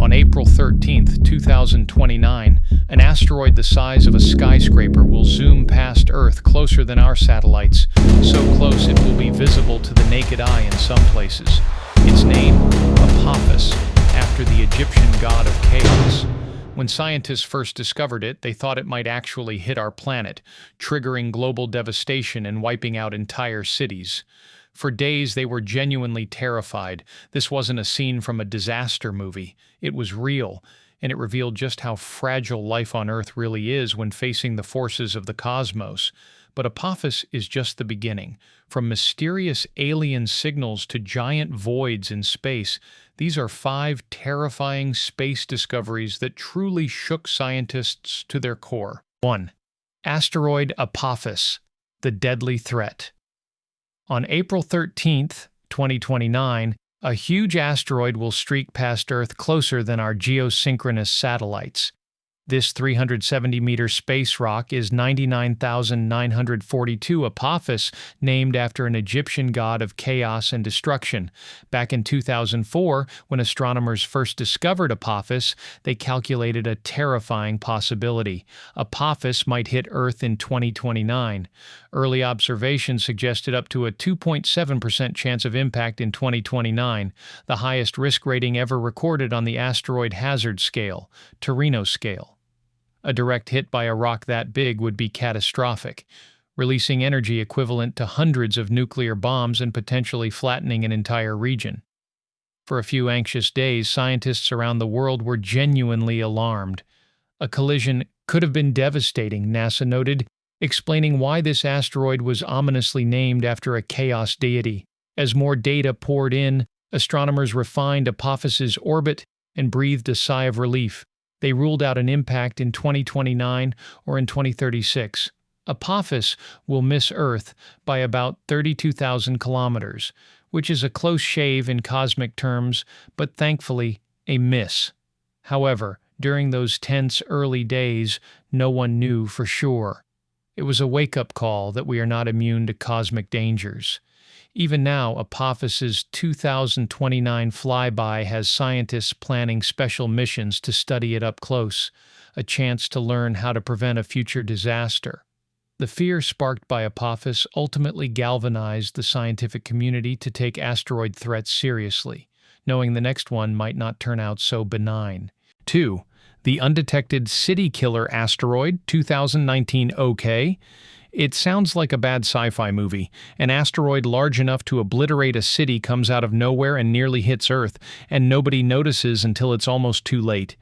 On April 13th, 2029, an asteroid the size of a skyscraper will zoom past Earth closer than our satellites, so close it will be visible to the naked eye in some places. Its name, Apophis, after the Egyptian god of chaos. When scientists first discovered it, they thought it might actually hit our planet, triggering global devastation and wiping out entire cities. For days, they were genuinely terrified. This wasn't a scene from a disaster movie. It was real, and it revealed just how fragile life on Earth really is when facing the forces of the cosmos. But Apophis is just the beginning. From mysterious alien signals to giant voids in space, these are 5 terrifying space discoveries that truly shook scientists to their core. 1. Asteroid Apophis, the deadly threat. On April 13th, 2029, a huge asteroid will streak past Earth closer than our geosynchronous satellites. This 370-meter space rock is 99,942 Apophis, named after an Egyptian god of chaos and destruction. Back in 2004, when astronomers first discovered Apophis, they calculated a terrifying possibility. Apophis might hit Earth in 2029. Early observations suggested up to a 2.7% chance of impact in 2029, the highest risk rating ever recorded on the asteroid hazard scale, Torino scale. A direct hit by a rock that big would be catastrophic, releasing energy equivalent to hundreds of nuclear bombs and potentially flattening an entire region. For a few anxious days, scientists around the world were genuinely alarmed. A collision could have been devastating, NASA noted, explaining why this asteroid was ominously named after a chaos deity. As more data poured in, astronomers refined Apophis's orbit and breathed a sigh of relief. They ruled out an impact in 2029 or in 2036. Apophis will miss Earth by about 32,000 kilometers, which is a close shave in cosmic terms, but thankfully a miss. However, during those tense early days, no one knew for sure. It was a wake-up call that we are not immune to cosmic dangers. Even now, Apophis's 2029 flyby has scientists planning special missions to study it up close, a chance to learn how to prevent a future disaster. The fear sparked by Apophis ultimately galvanized the scientific community to take asteroid threats seriously, knowing the next one might not turn out so benign. 2. The undetected city killer asteroid 2019 OK. It sounds like a bad sci-fi movie. An asteroid large enough to obliterate a city comes out of nowhere and nearly hits Earth, and nobody notices until it's almost too late.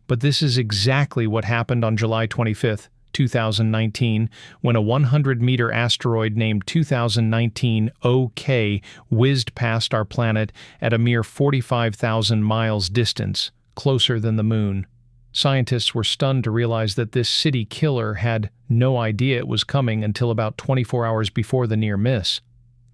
But this is exactly what happened on July 25th, 2019, when a 100-meter asteroid named 2019 OK whizzed past our planet at a mere 45,000 miles distance, closer than the Moon. Scientists were stunned to realize that this city killer had no idea it was coming until about 24 hours before the near miss.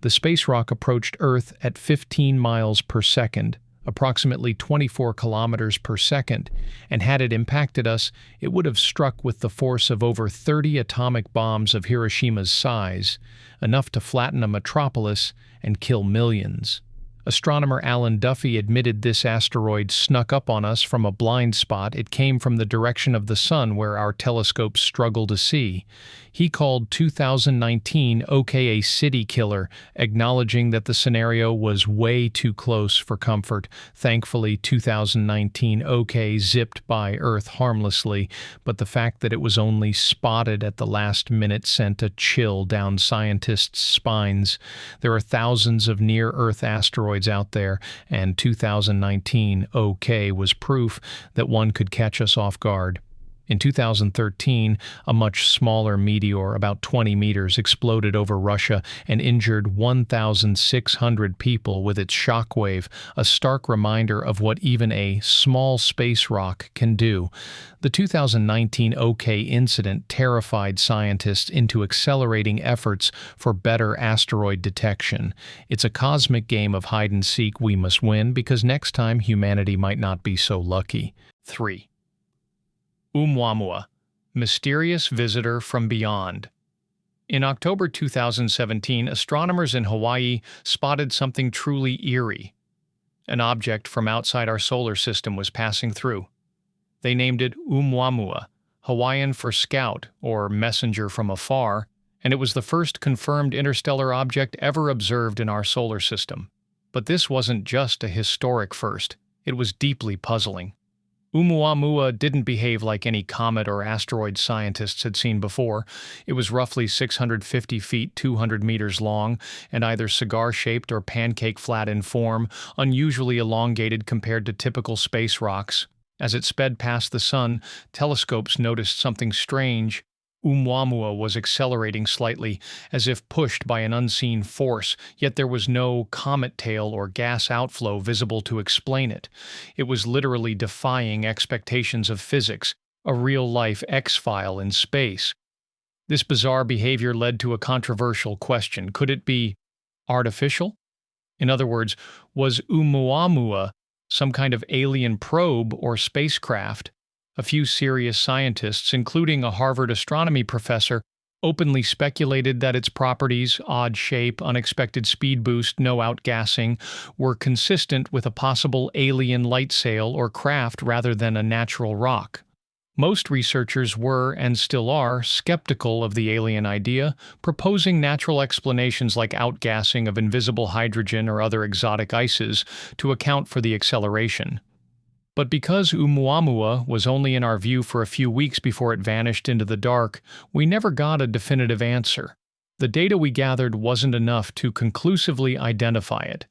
The space rock approached Earth at 15 miles per second, approximately 24 kilometers per second, and had it impacted us, it would have struck with the force of over 30 atomic bombs of Hiroshima's size, enough to flatten a metropolis and kill millions. Astronomer Alan Duffy admitted this asteroid snuck up on us from a blind spot. It came from the direction of the sun where our telescopes struggle to see. He called 2019 OK a city killer, acknowledging that the scenario was way too close for comfort. Thankfully, 2019 OK zipped by Earth harmlessly, but the fact that it was only spotted at the last minute sent a chill down scientists' spines. There are thousands of near-Earth asteroids out there, and 2019 OK was proof that one could catch us off guard. In 2013, a much smaller meteor, about 20 meters, exploded over Russia and injured 1,600 people with its shockwave, a stark reminder of what even a small space rock can do. The 2019 OK incident terrified scientists into accelerating efforts for better asteroid detection. It's a cosmic game of hide-and-seek we must win, because next time humanity might not be so lucky. 3. Oumuamua, mysterious visitor from beyond. In October 2017, astronomers in Hawaii spotted something truly eerie. an object from outside our solar system was passing through. They named it Oumuamua, Hawaiian for scout or messenger from afar, and it was the first confirmed interstellar object ever observed in our solar system. But this wasn't just a historic first, it was deeply puzzling. Oumuamua didn't behave like any comet or asteroid scientists had seen before. It was roughly 650 feet, 200 meters long, and either cigar-shaped or pancake-flat in form, unusually elongated compared to typical space rocks. As it sped past the sun, telescopes noticed something strange. Oumuamua was accelerating slightly, as if pushed by an unseen force, yet there was no comet tail or gas outflow visible to explain it. It was literally defying expectations of physics, a real-life X-file in space. This bizarre behavior led to a controversial question. Could it be artificial? In other words, was Oumuamua some kind of alien probe or spacecraft? A few serious scientists, including a Harvard astronomy professor, openly speculated that its properties, odd shape, unexpected speed boost, no outgassing, were consistent with a possible alien light sail or craft rather than a natural rock. Most researchers were, and still are, skeptical of the alien idea, proposing natural explanations like outgassing of invisible hydrogen or other exotic ices to account for the acceleration. But because Oumuamua was only in our view for a few weeks before it vanished into the dark, we never got a definitive answer. The data we gathered wasn't enough to conclusively identify it,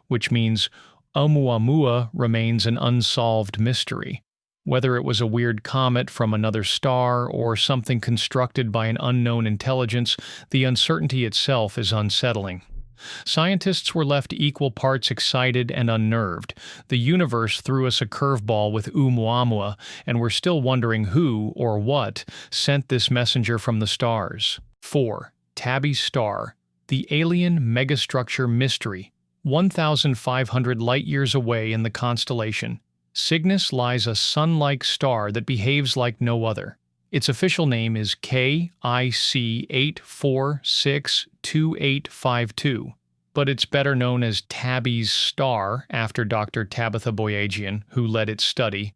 which means Oumuamua remains an unsolved mystery. Whether it was a weird comet from another star or something constructed by an unknown intelligence, the uncertainty itself is unsettling. Scientists were left equal parts excited and unnerved. The universe threw us a curveball with Oumuamua, and we're still wondering who, or what, sent this messenger from the stars. 4. Tabby's Star, the alien megastructure mystery. 1,500 light-years away in the constellation, Cygnus lies a sun-like star that behaves like no other. Its official name is KIC 8462852, but it's better known as Tabby's Star after Dr. Tabitha Boyajian, who led its study,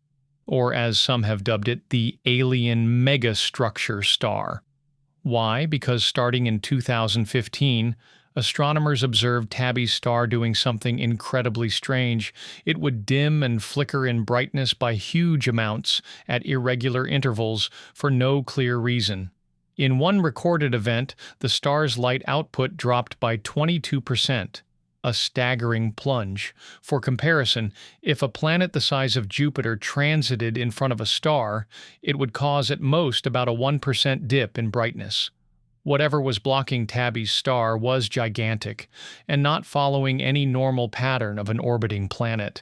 or as some have dubbed it, the alien megastructure star. Why? Because starting in 2015, astronomers observed Tabby's star doing something incredibly strange. It would dim and flicker in brightness by huge amounts at irregular intervals for no clear reason. In one recorded event, the star's light output dropped by 22%, a staggering plunge. For comparison, if a planet the size of Jupiter transited in front of a star, it would cause at most about a 1% dip in brightness. Whatever was blocking Tabby's star was gigantic, and not following any normal pattern of an orbiting planet.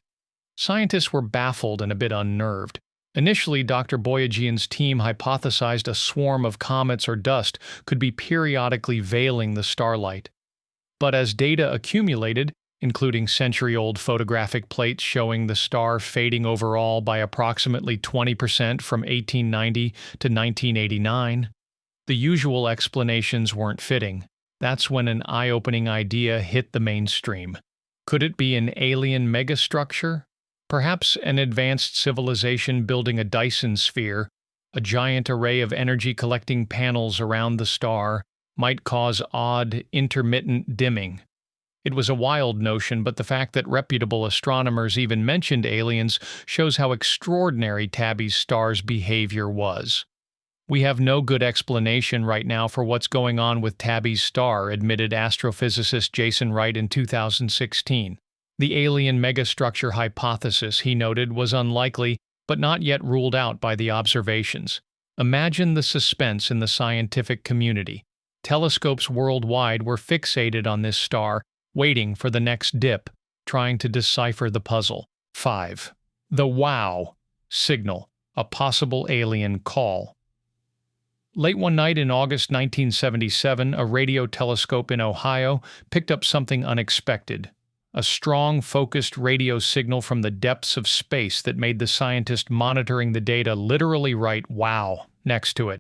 Scientists were baffled and a bit unnerved. Initially, Dr. Boyajian's team hypothesized a swarm of comets or dust could be periodically veiling the starlight. But as data accumulated, including century-old photographic plates showing the star fading overall by approximately 20% from 1890 to 1989, the usual explanations weren't fitting. That's when an eye-opening idea hit the mainstream. Could it be an alien megastructure? Perhaps an advanced civilization building a Dyson sphere, a giant array of energy-collecting panels around the star, might cause odd, intermittent dimming. It was a wild notion, but the fact that reputable astronomers even mentioned aliens shows how extraordinary Tabby's star's behavior was. We have no good explanation right now for what's going on with Tabby's star, admitted astrophysicist Jason Wright in 2016. The alien megastructure hypothesis, he noted, was unlikely, but not yet ruled out by the observations. Imagine the suspense in the scientific community. Telescopes worldwide were fixated on this star, waiting for the next dip, trying to decipher the puzzle. 5. The WOW signal, a possible alien call. Late one night in August 1977, a radio telescope in Ohio picked up something unexpected. A strong, focused radio signal from the depths of space that made the scientist monitoring the data literally write "wow" next to it.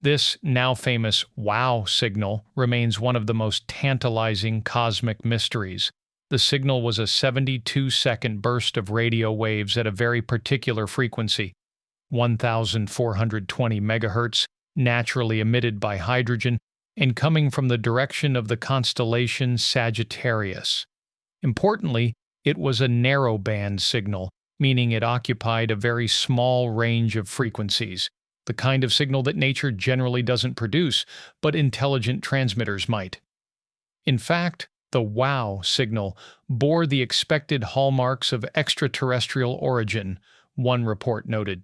This now famous "wow" signal remains one of the most tantalizing cosmic mysteries. The signal was a 72-second burst of radio waves at a very particular frequency, 1,420 megahertz, naturally emitted by hydrogen, and coming from the direction of the constellation Sagittarius. Importantly, it was a narrowband signal, meaning it occupied a very small range of frequencies, the kind of signal that nature generally doesn't produce, but intelligent transmitters might. In fact, the WOW signal bore the expected hallmarks of extraterrestrial origin, one report noted.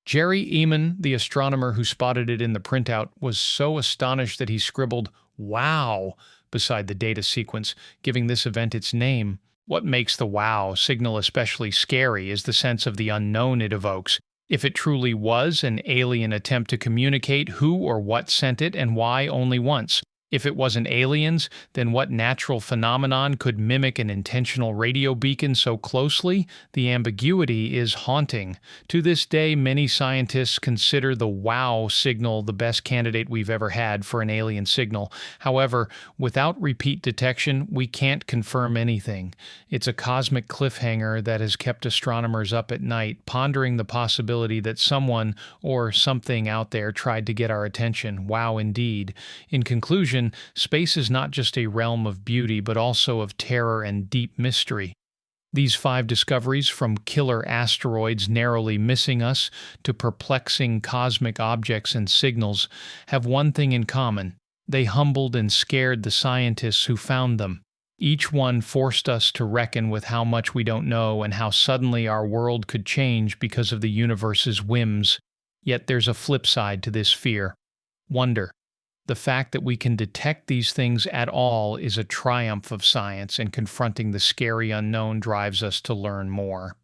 Jerry Eman, the astronomer who spotted it in the printout, was so astonished that he scribbled "Wow" beside the data sequence, giving this event its name. What makes the WOW signal especially scary is the sense of the unknown it evokes. If it truly was an alien attempt to communicate, who or what sent it and why only once? If it wasn't aliens, then what natural phenomenon could mimic an intentional radio beacon so closely? The ambiguity is haunting. To this day, many scientists consider the WOW signal the best candidate we've ever had for an alien signal. However, without repeat detection, we can't confirm anything. It's a cosmic cliffhanger that has kept astronomers up at night, pondering the possibility that someone or something out there tried to get our attention. Wow, indeed. In conclusion, space is not just a realm of beauty, but also of terror and deep mystery. These 5 discoveries, from killer asteroids narrowly missing us to perplexing cosmic objects and signals, have one thing in common. They humbled and scared the scientists who found them. Each one forced us to reckon with how much we don't know and how suddenly our world could change because of the universe's whims. Yet there's a flip side to this fear: wonder. The fact that we can detect these things at all is a triumph of science, and confronting the scary unknown drives us to learn more.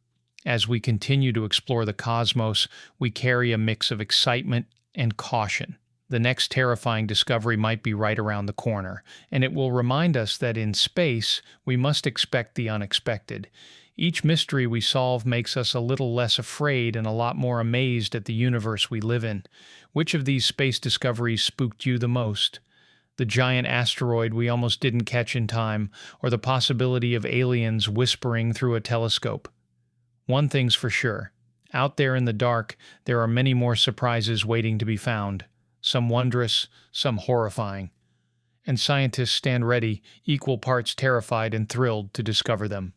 As we continue to explore the cosmos, we carry a mix of excitement and caution. The next terrifying discovery might be right around the corner, and it will remind us that in space, we must expect the unexpected. Each mystery we solve makes us a little less afraid and a lot more amazed at the universe we live in. Which of these space discoveries spooked you the most? The giant asteroid we almost didn't catch in time, or the possibility of aliens whispering through a telescope? One thing's for sure: out there in the dark, there are many more surprises waiting to be found. Some wondrous, some horrifying. And scientists stand ready, equal parts terrified and thrilled to discover them.